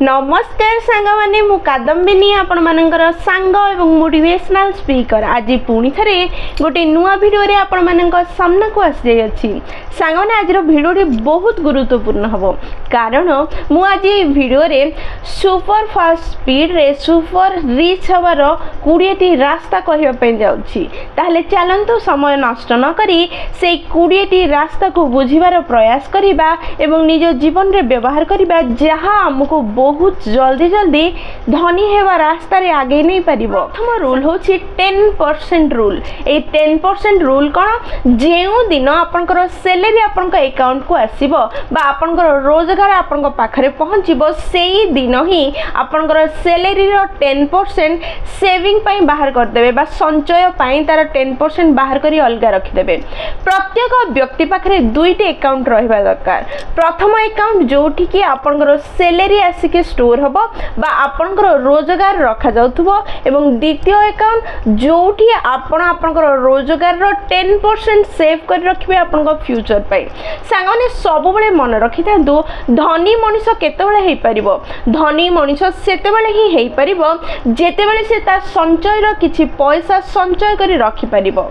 नमस्कार सांग माने मु कादम्बिनी आपण मानकर सांग एवं मोटिवेशनल स्पीकर आज पुणी थे गोटे नुआ वीडियो रे आपण मानक सामना को आसी जाई अछि सांग माने आज वीडियो बहुत गुरुत्वपूर्ण हबो कारण मु आज वीडियो रे सुपर फास्ट स्पीड रे सुपर रिच हबार 20 टी रास्ता कहबा पे जाउछि ताहले चलंतु समय नष्ट न करी से 20 टी रास्ता को बुझिबार प्रयास करिबा एवं निज जीवन रे व्यवहार करिबा जहाँ हमको बहुत जल्दी जल्दी धनी हेबा रास्ता रे आगे नहीं पारिबो। प्रथम रूल होछि 10% रूल। ए 10% रूल कोन जेउ दिन आपनकर सैलरी आपनक अकाउंट को आसीबो बा आपनकर रोजगार आपनक पाखरे पहुंचीबो सेही दिन ही आपनकर सैलरी रो 10% सेविंग पई बाहर कर देबे बा संचय पई तार 10% बाहर करी अलगा रखि देबे। प्रत्येक व्यक्ति पाखरे दुईटी अकाउंट रहबा दरकार। प्रथम अकाउंट जोठी कि आपनकर सैलरी आसी के स्टोर हबो बा आपनकर रोजगार रखा जाउथबो एवं द्वितीय अकाउंट जोठी आपण आपनकर रोजगार रो 10% सेव कर रखिबे आपनकर फ्यूचर पई। सांगने सब बेले मन रखि थांदु धनी मनुष्य केतेबेले हेई परिबो धनी मनुष्य सेतेबेले ही हेई परिबो जेतेबेले से ता संचय रो किछि पैसा संचय करी रखि परिबो।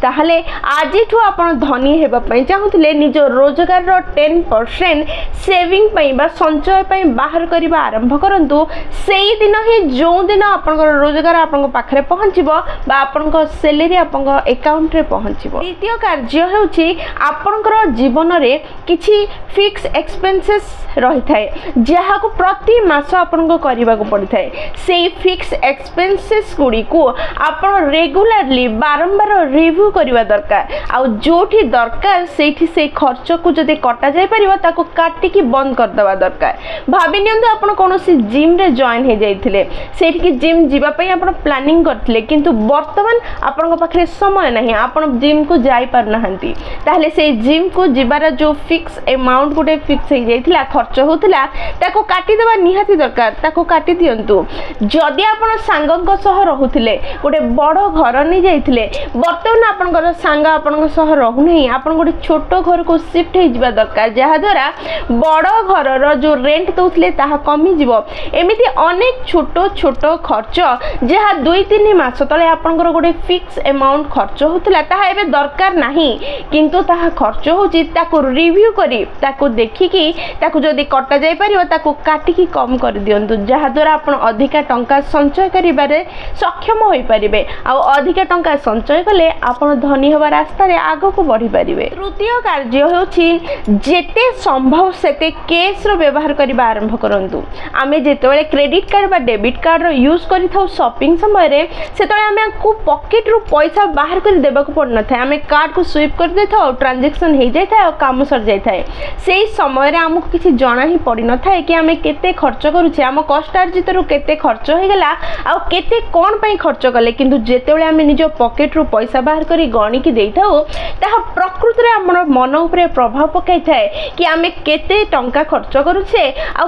ताहले आजिठु आपण धनी हेबा पई चाहुतले निज रोजगार रो 10% सेविंग पई बा संचय पई बाहर करबा आरंभ करंतु सेही दिन ही जो दिन आपनकर रोजगार आपन पाखरे पहुंचीबो बा आपनकर सैलरी आपन अकाउंट रे पहुंचीबो। द्वितीय कार्य हेउची आपनकर जीवन रे किछि फिक्स एक्सपेंसेस रही थाए जहा को प्रति मास आपन करबा को पड़ी थाए सेही फिक्स एक्सपेंसेस गुडी को आपन रेगुलरली बारंबार रिव्यू करबा दरकार आ जोठी दरकार सेठी से खर्च को जदि कटा जाय परिबा ताको काटी की बंद कर देबा दरकार। भाबी नियंतु आपण कोनोसी जिम रे जॉइन हे जाइथिले सेठी की जिम जीवा पई आपण प्लानिंग करथिले किंतु वर्तमान आपण पाखरे समय नाही आपण जिम को जाई पार नहंती ताहले से जिम को जीवार जो फिक्स अमाउंट गोटे फिक्स हे जाइथिला खर्च होतिला ताको काटी देबा निहाती दरकार ताको काटी दियंतु। जदि आपण सांगक सह रहुथिले गोटे बड़ घर नै जाइथिले वर्तमान आपनकर सांग आपनक सह रहु नै आपण गोटे छोट घर को शिफ्ट हे जिबा दरकार जहा द्वारा बड़ घर रो जो रेंट दउथिले ताहा कमी जीवो। एमिति अनेक छोट छोट खर्च जहा 2-3 मास तले आपनकर गोटे फिक्स अमाउंट खर्च होतिला ताहा एबे दरकार नाही किंतु ताहा खर्च होची ताको रिव्यू करी ताको देखि कि ताको जदी कटा जाय परिबो ताको काटी की कम कर दियंतु जहा द्वारा आपण अधिका टंका संचय करिबारे सक्षम होई परिबे आ अधिका टंका संचय कले आपण धनी होबा रास्ता रे आगो को बढ़ी परिबे। तृतीय कार्य होची जेते संभव सेते कैश रो व्यवहार करबा आरंभ करंतु। आमे जेतेबेले क्रेडिट कार्ड बा डेबिट कार्ड रो यूज करि थाउ शॉपिंग समय रे सेतेबेले आमे को पॉकेट रो पैसा बाहर कर देबा को पड़ न थाए आमे कार्ड को स्विप कर दे थाउ ट्रांजैक्शन हे जाय थाए और काम सर जाय थाए सेही समय रे हमको किछि जणा ही पड़ी न थाए कि आमे केते खर्च करूछे आम कष्ट अर्जित रो केते खर्च हे गेला आ केते कोन पई खर्च कले किंतु जेतेबेले आमे निज पॉकेट रो पैसा बाहर करी गणी की देई थाउ ताहा प्रकृति रे हमर मन ऊपर प्रभाव पकाई थाए कि आमे केते टंका खर्च करूछे आ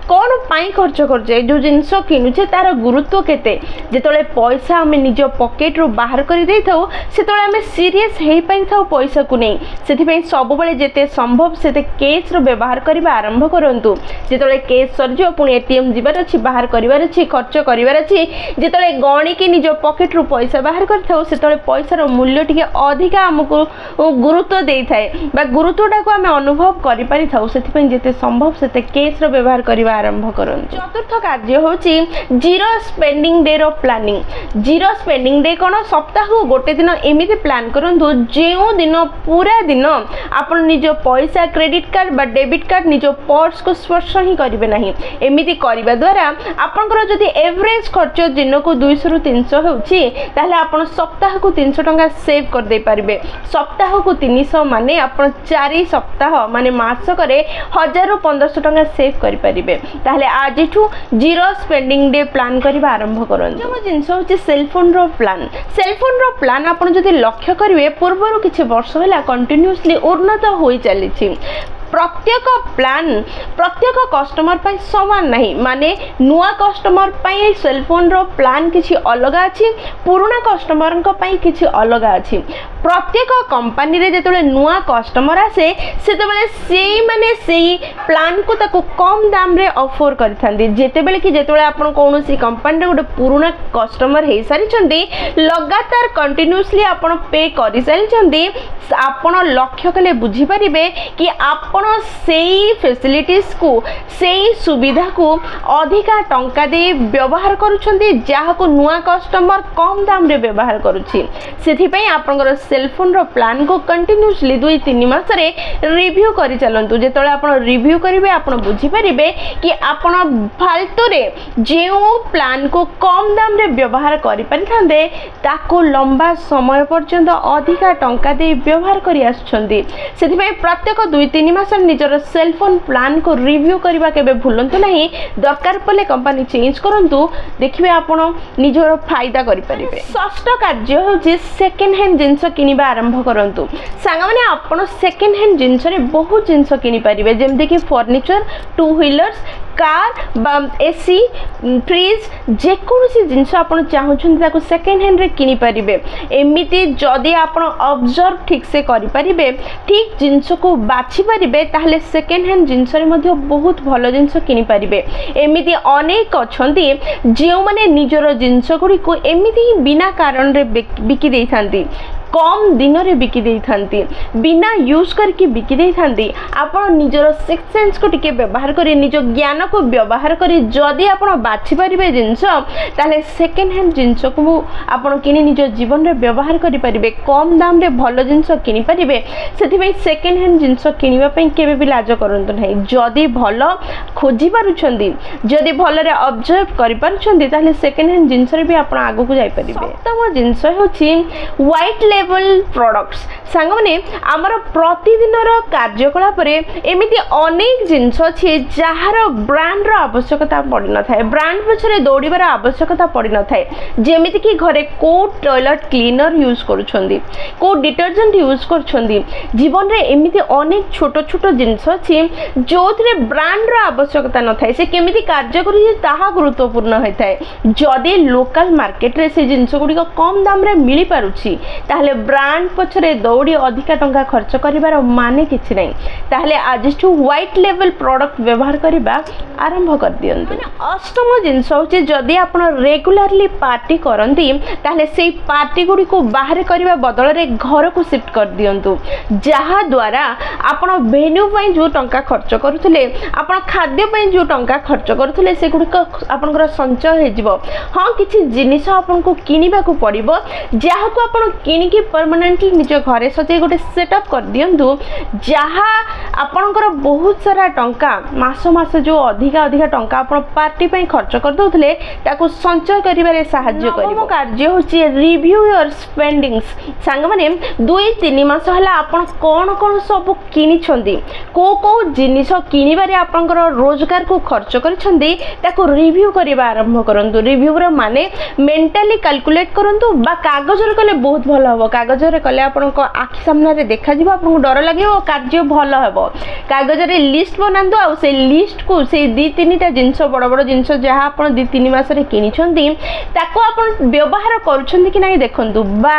कोन पाई खर्च करछे जो जिंस किनुछे तार गुरुत्व केते जेतले पैसा आमे निज पॉकेट रो बाहर करी देई थाउ सेतले आमे सीरियस हेई पाई थाउ पैसा को नै सेति पई सब बेले जेते संभव सेते कैश रो व्यवहार करबा आरंभ करंतु। जेतले कैश सरजो पुनी एटीएम जीवार अछि बाहर करिवार अछि खर्च करिवार अछि जेतले गणी की निज पॉकेट रो पैसा बाहर कर थाउ सेतले पैसा रो मूल्य टिके अधिका हमको गुरुत्व देई थाए बा गुरुत्वटा को आमे अनुभव करि पारि थाउ सेति पई जेते संभव सेते कैश रो व्यवहार करबा आरंभ करंतु। चतुर्थ कार्य होची जीरो स्पेंडिंग डे रो प्लानिंग। जीरो स्पेंडिंग डे कोन सप्ताह को गोटे दिन एमिति प्लान करंतु जेउ दिन पूरा दिन आपण निज पैसा क्रेडिट कार्ड बा डेबिट कार्ड निज पर्स को स्पर्श ही करिवे नाही। एमिति करिबा द्वारा आपनकर जदि एवरेज खर्च दिन को 200 रु 300 होची ताहले आपण सप्ताह को 300 टंका सेव कर दे परिबे। सप्ताह को 300 माने आपण 4 सप्ताह माने मास करे 1000 रु 1500 टंका सेव करि परिबे। ताहले आजिठु जीरो स्पेंडिंग डे प्लान करबा आरंभ करन। जो जिंस होची सेल फोन रो प्लान। सेल फोन रो प्लान आपण जदि लक्ष्य करिवे पूर्वरु किछि वर्ष होला कंटिन्यूअसली उन्नत होई चलीछि। प्रत्येक प्लान प्रत्येक कस्टमर पाई समान नहीं माने नुआ कस्टमर पाई सेल फोन रो प्लान किछि अलग अछि पुराना कस्टमर को पाई किछि अलग अछि। प्रत्येक कंपनी रे जेतबेले नुआ कस्टमर आसे सेतबेले सेई माने सेई प्लान को ताको कम दाम रे ऑफर करथांदी जेतेबेले कि जेतेबेले आपण कोनोसी कंपनी रे गोटे पुराना कस्टमर हे सारी छंदी लगातार कंटिन्यूअसली आपण पे करि सारी छंदी आपण लक्ष्य कले बुझी परिबे कि आपण सेई फैसिलिटीज को सेई सुविधा को अधिका टंका दे व्यवहार करूछंदी जहा को नुआ कस्टमर कम दाम रे व्यवहार करूछि सेथि पई आपनकर सेल फोन रो प्लान को कंटिन्यूअसली 2-3 मास रे रिव्यू करि चलंतु जेतले आपण रिव्यू करिवे आपण बुझी परिबे कि आपण फालतू रे जेउ प्लान को कम दाम रे व्यवहार करि परिथांदे ताको लंबा समय पर्यंत अधिका टंका दे व्यवहार करि आछंदी सेथि पई प्रत्येक 2-3 मास निजर सेल फोन प्लान को रिव्यू करबा केबे भूलंतु नहीं दरकार पले कंपनी चेंज करंतु देखिबे आपण निजर फायदा करि परिबे षष्ठ कार्य होछि सेकंड हैंड जिंस किनिबा आरंभ करंतु सांग माने आपण सेकंड हैंड जिंस रे बहुत जिंस किनि परिबे जेमते कि furniture two wheelers car AC fridge जे कोनोसी जिंस आपण चाहुछन ताको सेकंड हैंड रे किनि परिबे एमिति जदी आपण ऑब्जर्व ठीक से करि परिबे ठीक जिंस को बाछि परिबे ताहले सेकंड हैंड जिंस रे मध्ये बहुत भलो जिंस किनि परिबे एमिति अनेक अछंती जे माने निजरो जिंस गुडी को एमिति बिना कारण रे बिकी देई थांती कम दिन रे बिकी देई थांती बिना यूज करके बिकी देई थांती आपण निजर सिक्स सेंस को टिके व्यवहार करी निज ज्ञान को व्यवहार करी जदी आपण बाछि परिबे जिंस ताले सेकंड हैंड जिंस को आपण किनी निज जीवन रे व्यवहार करि परिबे कम दाम रे भलो जिंस किनि परिबे सेथि पई सेकंड हैंड जिंस किनिबा पई केबे भी लाज करंतु नाही जदी भलो खोजी पारुछंदी जदी भलो रे ऑब्जर्व करि पारुछंदी ताले सेकंड हैंड जिंस रे भी आपण आगु को जाई परिबे सप्तम जिंस होछि व्हाइट लेवल प्रोडक्ट्स सांग माने हमर प्रतिदिन रो कार्यकलाप रे एमिति अनेक जिंस अछि जहार ब्रांड रो आवश्यकता पड़ि न थाए ब्रांड पछरे दौड़ीबार आवश्यकता पड़ि न थाए जेमिति कि घरे को टॉयलेट क्लीनर यूज करूछंदी को डिटर्जेंट यूज करूछंदी जीवन रे एमिति अनेक छोट छोट जिंस अछि जोथरे ब्रांड रो आवश्यकता न थाए से केमिति कार्य करि ताहा गुरुत्वपूर्ण होय थाए जदी लोकल मार्केट रे से जिंस गुडी को कम दाम रे मिली पारुछि ताहले ब्रांड पछरे दौड़ी अधिका टंका खर्च करिवार माने किछि नै ताहले आजिठु व्हाइट लेवल प्रोडक्ट व्यवहार करिबा आरंभ कर दियंतु अष्टम जिंस होछि जदी आपण रेगुलरली पार्टी करंती ताहले सेई पार्टी गुडी को बाहर करिवा बदल रे घर को शिफ्ट कर दियंतु जहा द्वारा आपण वेन्यू पई जो टंका खर्च करूथले आपण खाद्य पई जो टंका खर्च करूथले से गुडी को आपनकर संचय हे जिवो हां किछि जिनिस आपन को किनिबा को पड़िबो जहा को आपण किनि कि परमानेंटली निज घरे सजे गोटे सेटअप कर दियंतु जहा आपनकर बहुत सारा टंका मास मास जो अधिका अधिका टंका आपण पार्टी पई खर्च कर दोथले ताको संचय करिबारे सहाय्य करिवो कार्य होची रिव्यू योर स्पेंडिंग्स सांग माने 2-3 मास हला आपण कोन कोन सब किनि छंदी को जिनिस किनिबारे आपनकर रोजगार को खर्च करिसंदी ताको रिव्यू करिबा आरंभ करंतु रिव्यू रो माने मेंटली कैलकुलेट करंतु बा कागज रे कले बहुत भलो हबो कागज रे कले आपण को आखि सामने रे देखा जिवो आपण को डर लागिवो कार्य भलो हबो कागज रे लिस्ट बनांदो आ से लिस्ट को से 2-3 टा जिंस बड़ बड़ जिंस जहा आपण 2-3 मास रे किनि छंदी ताको आपण व्यवहार करूछंदी कि नाही देखंतु बा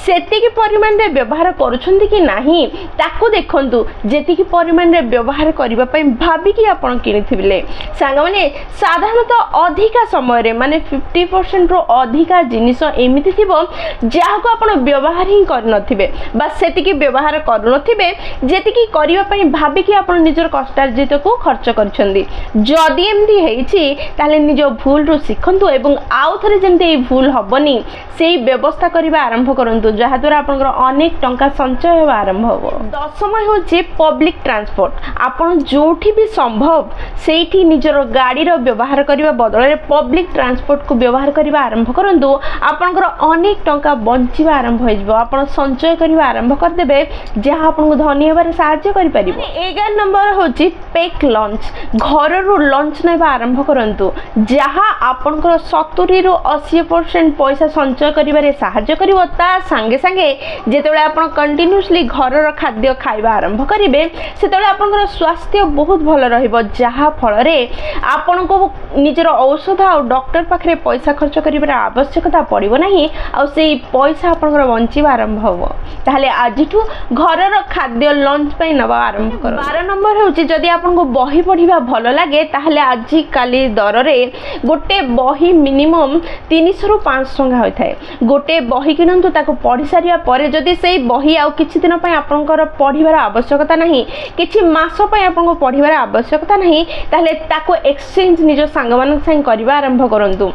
सेति की परिमाण रे व्यवहार करूछंदी कि नाही ताको देखंतु जेति की परिमाण रे व्यवहार करिबा पई भाबी कि आपण किनिथिबिले सांग माने साधारणतः अधिका समय रे माने 50% रो अधिका जिनिस एमिति थिबो जहा को आपण व्यवहार ही कर नथिबे बस सेति की व्यवहार कर नथिबे जेति की करिबा पई भाबी कि आपण निजर कष्टार्जित को खर्च करछंदी जदी एमदी हेछि ताले निज भूल रो सिखंतु एवं आउ थरे जेमते ए भूल हबनी सेही व्यवस्था करिबा आरंभ करंतु जहा द्वारा आपनकर अनेक टंका संचय होबा आरंभ होबो दशम होछि पब्लिक ट्रांसपोर्ट आपण जोठी भी संभव सेठी निजर गाड़ी रो व्यवहार करिबा बदल रे पब्लिक ट्रांसपोर्ट को व्यवहार करिबा आरंभ करंतु आपनकर अनेक टंका बंचिबा आरंभ हो जिवो आपण संचय करिबा आरंभ कर देबे जहा आपन को धनी हेबारे सहायता करि परिबो 11 नंबर होछि पेक लंच घर रो लंच नेबा आरंभ करंतु जहा आपन को 70 रो 80% पैसा संचय करिबारे सहायता करिवो ता संगे संगे जेतेबेले आपण कंटिन्यूअसली घर रो खाद्य खाइबा आरंभ करिवे सेतेबेले आपन को स्वास्थ्य बहुत भलो रहिबो जहा फल रे आपन को निजर औषध आ डॉक्टर पाखरे पैसा खर्च करिबार आवश्यकता पड़िबो नाही आ सेही पैसा आपन बंचिबा आरंभ हो ताहले आजिठू घरर खाद्य लंच पे नवा आरंभ करो 12 नंबर होची जदि आपनको बही पढ़िबा भल लागे ताहले आजि काली दर रे गोटे बही मिनिमम 300 रु 500 टंका होय थाए गोटे बही किनंतु ताको पढ़ी सारिया परे जदि सेई बही आउ किछि दिन पय आपनकर पढ़िबार आवश्यकता नाही किछि मास पय आपनको पढ़िबार आवश्यकता नाही ताहले ताको एक्सचेंज निजो सांग मान संग करबा आरंभ करंतु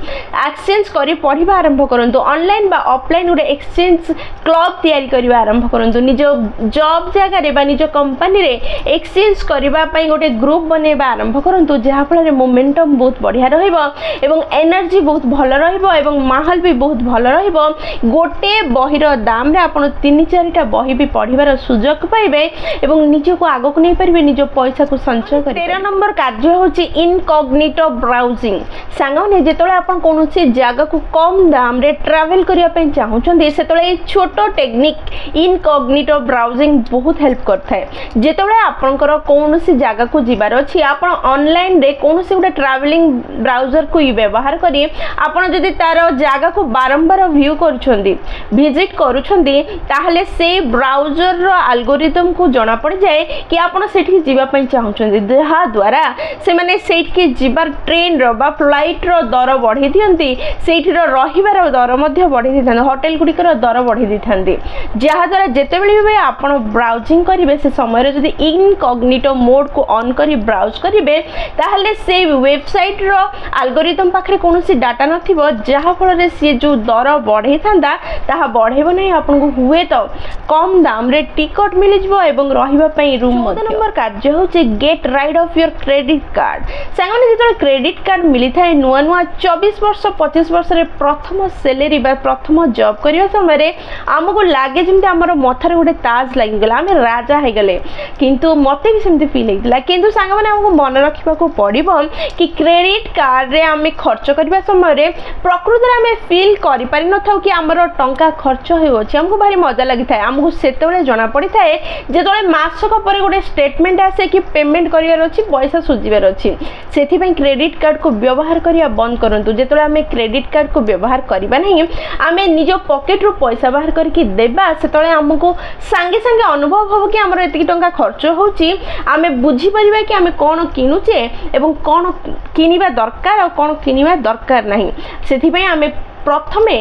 एक्सचेंज करी पढ़िबा आरंभ करंतु ऑनलाइन बा ऑफलाइन उडे एक्सचेंज क्लब तयारी करबा आरंभ करंतु निजो जॉब जगह रे बा निजो कंपनी रे एक्सचेंज करबा पय गोटे ग्रुप बनेबा आरंभ करंतु जहा फल रे मोमेंटम बहुत बढ़िया रहइबो एवं एनर्जी बहुत भल रहइबो एवं माहौल भी बहुत भल रहइबो गोटे बहिर दाम रे आपण 3-4टा बही भी पढ़िबार सुযোগ पाइबे एवं निजो को आगो को नै परिबे निजो पैसा को संचय करिबे 13 नंबर कार्य होची इनकॉग्निटो ब्राउजिंग सांगने जेतले आपण कोनोसी जागा को कम दाम रे ट्रैवल करिया पे चाहुचंदी सेतले छोटो टेक्निक इनकॉग्निटो ब्राउजिंग बहुत हेल्प करथाय जेतले आपनकर कोनोसी जागा को जिबार अछि आपण ऑनलाइन रे कोनोसी उडा ट्रैवलिंग ब्राउजर को व्यवहार करी आपण जदि तार जागा को बारंबार व्यू करूछंदी विजिट करूछंदी ताहले से ब्राउजर रो एल्गोरिदम को जणा पड़ जाए कि आपण सेठी जिबा पय चाहुचंदी जहा द्वारा से माने सेठ के जिबार ट्रेन रो बा फ्लाइट रो दर बढ़ी दियंती सेठी रो रहिबार दर मध्ये बढ़ी दिथान होटल गुडी कर दर बढ़ी दिथांती जहा द्वारा जेतेबेले भी आपण ब्राउजिंग करिवे से समय रे जदि इनकॉग्निटो मोड को ऑन करी ब्राउज करिवे ताहले से वेबसाइट रो एल्गोरिदम पाखरे कोनोसी डाटा नथिबो जहा फल रे से जो दर बढ़ी थांदा ताहा बढ़ेबो नै आपण को हुए तो कम दाम रे टिकट मिल जबो एवं रहिबा पई रूम मध्ये नंबर कार्य होचे get rid of your credit card सांगने जेतले क्रेडिट कार्ड मिली थाए नुआ नुआ 24 वर्ष 25 वर्ष रे प्रथम सैलरी बा प्रथम जॉब करिया समय रे हमको लागे जिमते हमर मथारे गोटे ताज लागि गेला हम राजा हे गेले किंतु मते भी सेमते फील हेतिला किंतु सांग माने हमको मन रखिबा को पड़िबो कि क्रेडिट कार्ड रे हमें खर्च करबा समय रे प्रकृति रे हमें फील करि पारि न थाउ कि हमर टंका खर्च होय अछि हमको भारी मजा लागि थाए हमको सेतेबेले जणा पड़ि थाए जेतले मासक परे गोटे स्टेटमेंट आसे कि पेमेंट करियार अछि पैसा सुजिबार अछि सेथि पई क्रेडिट कार्ड को व्यवहार करिया बंद करंतु जेतले हमें क्रेडिट कार्ड को व्यवहार करिबा नहीं हमें निजो पॉकेट रो पैसा बाहर करके देबा सेतले हमको संगे संगे अनुभव हो कि हमर एतिकी टंका खर्च होची हमें बुझी परिबा कि हमें कोन किनुचे एवं कोन किनिबा दरकार और कोन किनिबा दरकार नहीं सेथि पई हमें प्रथमे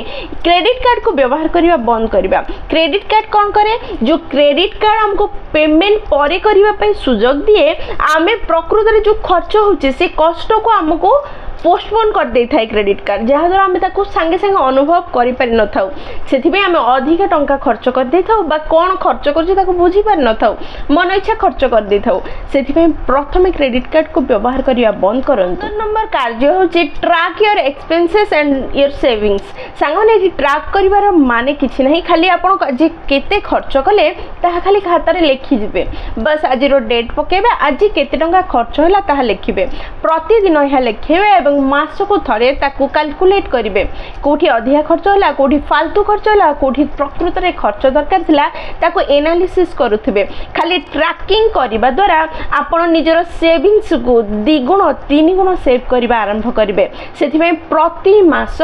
क्रेडिट कार्ड को व्यवहार करबा बंद करबा क्रेडिट कार्ड कौन करे जो क्रेडिट कार्ड हमको पेमेंट परे करबा पई सुযোগ दिए आमे प्रकृति रे जो खर्च होचे से कष्ट को हमको पोस्टपोन कर दे थाए क्रेडिट कार्ड जहा द्वारा हमें ताको संगे संगे अनुभव करि पारि न थाउ सेथि पे हमें अधिक टंका खर्च कर दे थाउ बा कोन खर्च करछि ताको बुझी पारि न थाउ मन इच्छा खर्च कर दे थाउ सेथि पे प्रथमे क्रेडिट कार्ड को व्यवहार करिया बंद करंतु नंबर कार्य होछि track your expenses and your savings सांगने जी ट्रैक करिवार माने किछि नहीं खाली आपण जे केते खर्च कले ताहा खाली खाता रे लिखि जिवे बस आज रो डेट पकेबे आज केते टंका खर्च होला ताहा लिखिबे प्रतिदिन यह लिखिबे एवं मास को थरे ताकू कैलकुलेट करिवे कोठी अधिक खर्च होला कोठी फालतू खर्च होला कोठी प्रकृति रे खर्च दरकार थिला ताकू एनालिसिस करूथिबे खाली ट्रैकिंग करिबा द्वारा आपण निजर सेविंग्स को 2 गुण 3 गुण सेव करिबा आरंभ करिवे सेथि में प्रति मास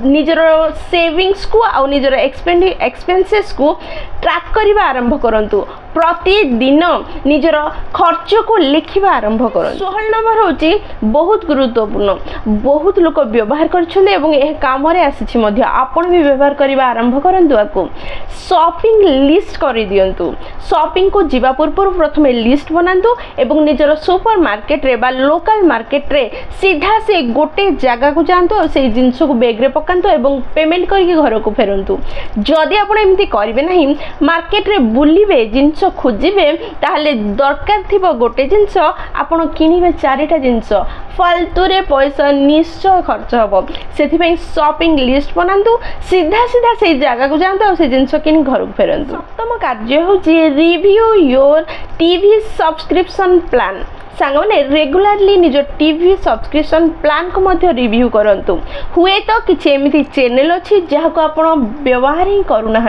निजर सेविंग्स को आ निजर एक्सपेंसेस को ट्रैक करिबा आरंभ करंतु प्रतिदिन निजर खर्च को लिखिबा आरंभ करंतु 16 नंबर होची बहुत गुरुत्वपूर्ण बहुत लोक व्यवहार करछन्ते एवं एह काम रे आसीछि मध्ये आपण भी व्यवहार करिबा आरंभ करंतु आको शॉपिंग लिस्ट करि दियंतु शॉपिंग को जीवा पूर्व प्रथमे लिस्ट बनांतु एवं निजर सुपर मार्केट रे बा लोकल मार्केट रे सीधा से गोटे जगह को जानतु और से जिंस को बैग रे पकांतु एवं पेमेंट करके घर को फेरंतु जदि आपण एमती करिवे नहीं मार्केट रे बुलिबे जिंस खोजिबे ताहले दरकार थिबो गोटे जिंस आपण किनिबे 4टा जिंस फालतू रे पैसा निश्चय खर्च हबो सेथि पई शॉपिंग लिस्ट बनांतु सीधा सीधा से जगह को जानतु और से जिंस किनि घर को फेरंतु सप्तम कार्य होची review your TV subscription plan सांग मैंने रेगुलारली निज टीवी सब्सक्रिप्शन प्लान को मध्य रिव्यू करंतु हुए तो किसी एमती चैनल अच्छी जहाँ को आप व्यवहार ही करूना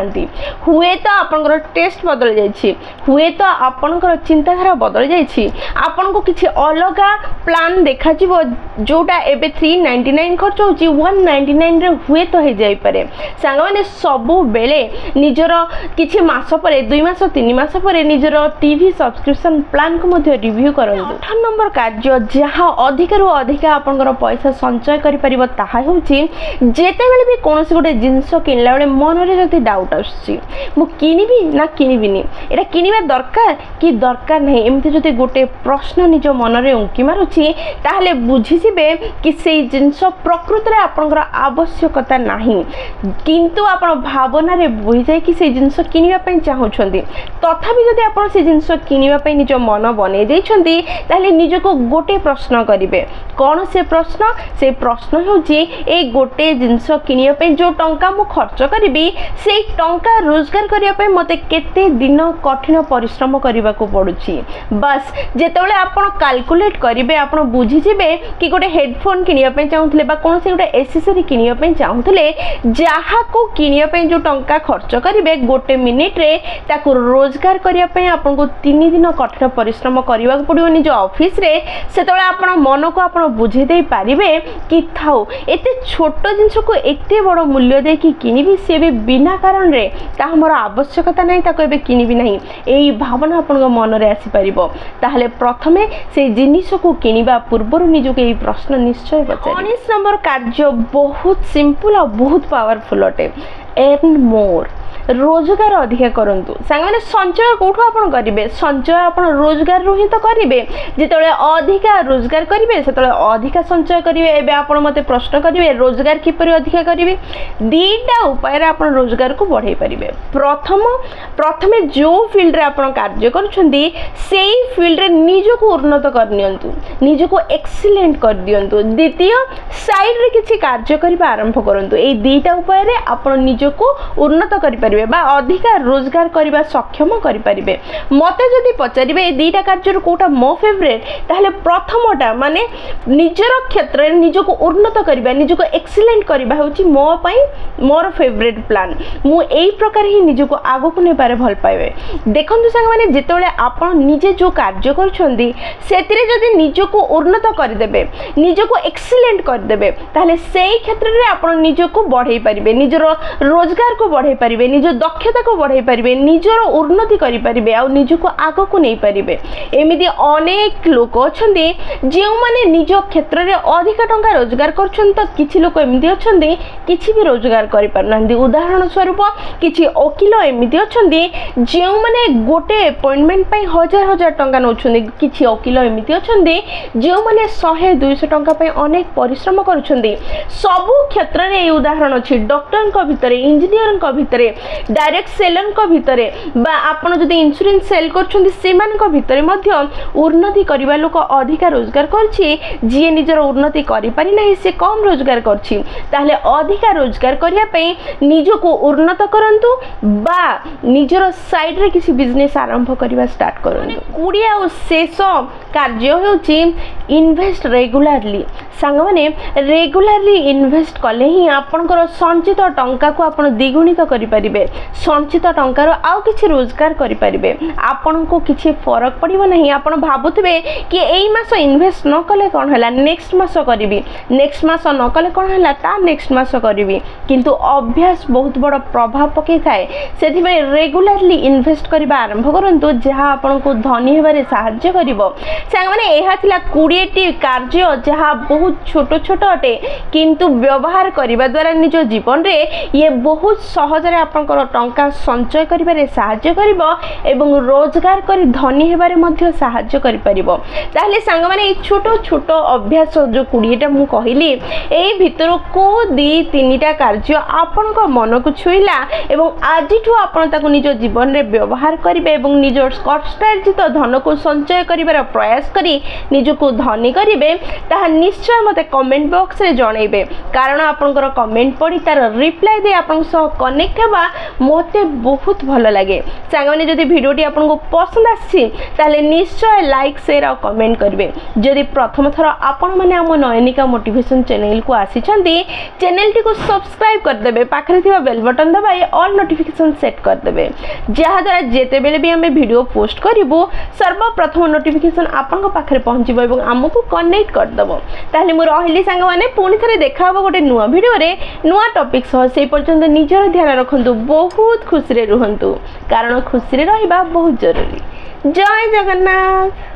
हुए तो आपंकर टेस्ट बदल जाइए हुए तो आपंकर चिंताधारा बदल जाइए आपन को किसी अलग प्लान देखा जोटा एबे 399 खर्च हो 199 रे हुए तो हो जाई पारे सांग मैंने सबु बेले निजर किछि मास पर 2 मास 3 मास पर निजर टीवी सब्सक्रिप्शन प्लान को मध्य रिव्यू करंतु 8 नंबर कार्य जहाँ अधिक रु अधिक आपनकर पैसा संचय करि परिबो ताहा होछि जेते बेले भी कोनोसी गोटे जिंस किनला बेले मन रे जति डाउट आछि मु किनिबी ना किनिबिनी एटा किनिबा दरकार कि दरकार नहीं एमती जति गोटे प्रश्न निज मन रे उंकी मारुछि ताहले बुझी जिबे कि सेई जिंस प्रकृति रे आपनकर आवश्यकता नाही किंतु आपण भावना रे बुझी जाय कि सेई जिंस किनिबा पई चाहुछंती तथापि जदि आपण से जिंस किनिबा पई निज मन बनै दैछंती ताहले निजको गोटे प्रश्न करिवे कोन से प्रश्न होची ए गोटे जिंस किनिबा पई जो टंका मु खर्च करिबी सेई टंका रोजगार करिया पई मते केते दिन कठिन परिश्रम करिबा को पडुची बस जेतेबेले आपण कैलकुलेट करिवे आपण बुझी जिबे कि गोटे हेडफोन किनिया पई चाहुतले बा कोन से गोटे एक्सेसरी किनिया पई चाहुतले जहा को किनिया पई जो टंका खर्च करिवे गोटे मिनिट रे ताको रोजगार करिया पई आपण को 3 दिन कठिन परिश्रम करिवा को पडियो निज ऑफिस रे सेतेबेले आपण मन को आपण बुझे दे पारिबे कि थाउ एते छोट जिंस को एते बड़ मूल्य दे कि किनिबी से भी बिना कारण रे ता हमर आवश्यकता नै ताको एबे किनिबी नहीं एई भावना आपण मन रे आसी परिबो ताहले प्रथमे से जिनिस को किनिबा पूर्व निजको एई प्रश्न निश्चय पचारि 19 नंबर कार्य बहुत सिंपल और बहुत पावरफुल अटे अर्न मोर रोजगार अधिक करंतु सांग माने संचय कोठो आपण करिवे संचय आपण रोजगार रु ही तो करिवे जेतले अधिक रोजगार करिवे सेतले अधिक संचय करिवे एबे आपण मते प्रश्न करिवे रोजगार किपरि अधिक करिवे दीटा उपाय रे आपण रोजगार को बढ़ाई परिवे प्रथमे जो फील्ड रे आपण कार्य करछंदी सेही फील्ड रे निजो को उन्नत कर नियंतु निजो को एक्सीलेंट कर दियंतु द्वितीय साइड रे किछि कार्य करिबा आरंभ करंतु एई दीटा उपाय रे आपण निजो को उन्नत करि बा अधिक रोजगार करने सक्षम करें मते जदि पचारे ए दुईटा कार्य कोटा मो फेवरेट ताहले प्रथमटा माने निजर क्षेत्र में निजको उन्नत करबा निजको एक्सीलेंट करबा होची मो पई मोर फेवरेट प्लान मु एई प्रकार ही निजको आगो को ने पारे भल पाइबे देखंतु संग माने जेतेबेले आपण निजे जो कार्य करछंदी सेतिरे जदि निजको उन्नत कर देबे निजको एक्सीलेंट कर देबे ताहले सेई क्षेत्र रे आपण निजको बढ़ाई परिबे निजर रोजगार को बढ़ाई परिबे निज दक्षता को बढ़ाई पारिबे निजर उन्नति करि पारिबे आ निजको आगो को नै पारिबे एमिति अनेक लोक अछंदी जे माने निज क्षेत्र रे अधिक टंका रोजगार करछन त किछि लोक एमिति अछंदी किछि भी रोजगार करि पारनांदी उदाहरण स्वरूप किछि वकील एमिति अछंदी जे माने गोटे अपॉइंटमेंट पई हजार हजार टंका नउछंदी किछि वकील एमिति अछंदी जे माने 100 200 टंका पई अनेक परिश्रम करूछंदी सबु क्षेत्र रे उदाहरण अछि डॉक्टर को भितरे इंजीनियर को भितरे डायरेक्ट सेलर को भितरे बा आपण जदि इंश्योरेंस सेल करछंदी सेमान को भितरे मध्य उन्नति करिबा लोक अधिक रोजगार करछि जे निजर उन्नति करि पारि नाही से कम रोजगार करछि ताहले अधिक रोजगार करिया पई निजको उन्नत करंतु बा निजर साइड रे किसी बिजनेस आरंभ करिबा स्टार्ट करंतु 20 आ शेष कार्य होछि इन्वेस्ट रेगुलरली सांग माने रेगुलरली इन्वेस्ट कले ही आपनकर संचित टंका को आपण द्विगुणित करि परिबे संचित टंकार आउ किछि रोजगार करि परिबे आपन को किछि फरक पड़िबो नहीं आपण भाबुतबे कि एई मास इन्वेस्ट न कले कोन हला नेक्स्ट मास करिवि नेक्स्ट मास न कले कोन हला ता नेक्स्ट मास करिवि किंतु अभ्यास बहुत बड़ प्रभाव पके थाए सेथि में रेगुलरली इन्वेस्ट करबा आरंभ करंतु जहा आपन को धनी हेबारे सहाय्य करिवो सांग माने एहा थिला 20 टी कार्य जहा बहुत छोट छोट अटे किंतु व्यवहार करबा द्वारा निज जीवन रे ये बहुत सहज रे आपनकर टंका संचय करिबारे सहाय्य करिवो एवं रोजगार करी धनी हेबारे मध्ये सहाय्य करि परिबो ताहले सांग माने ए छोटो छोटो अभ्यास जो 20 टा मु कहिली ए भितर को 2-3 टा कार्य आपनक मन को छुइला एवं आजिठु आपन ताको निज जीवन रे व्यवहार करिवे एवं निज कष्टार्जित धन को संचय करिबार प्रयास करी निजको धनी करिवे ताहा निश्चय निश्चय मत कमेंट बॉक्स रे जनइबे कारण आपनकर कमेंट पढ़ी तार रिप्लाई दे आपन सह कनेक्ट हेबा मते बहुत भल लगे। सांगने जदि वीडियोटी आपनको पसंद आसी ताले निश्चय लाइक शेयर और कमेंट करेंगे। जदि प्रथम थर आपण मैंने आम नयनिका मोटिवेशन चैनल को आसी चैनल टी को सब्सक्राइब करदे पाखरे थिबा बेल बटन दबाई ऑल नोटिफिकेशन सेट करदे जहाद्वारा जेते बेले भी आम वीडियो पोस्ट करूँ सर्वप्रथम नोटिफिकेशन आपण पाखरे पहुँचब और आमको कनेक्ट करदेव। ताहले मु रहिली सांग माने पुणी थे देखा गोटे नुआ वीडियो रे नुआ टॉपिक सह से पर्यंत निजर ध्यान रखंतु बहुत खुशी रे रुहंतु कारण खुशी रे रहिबा बहुत जरूरी। जय जगन्नाथ।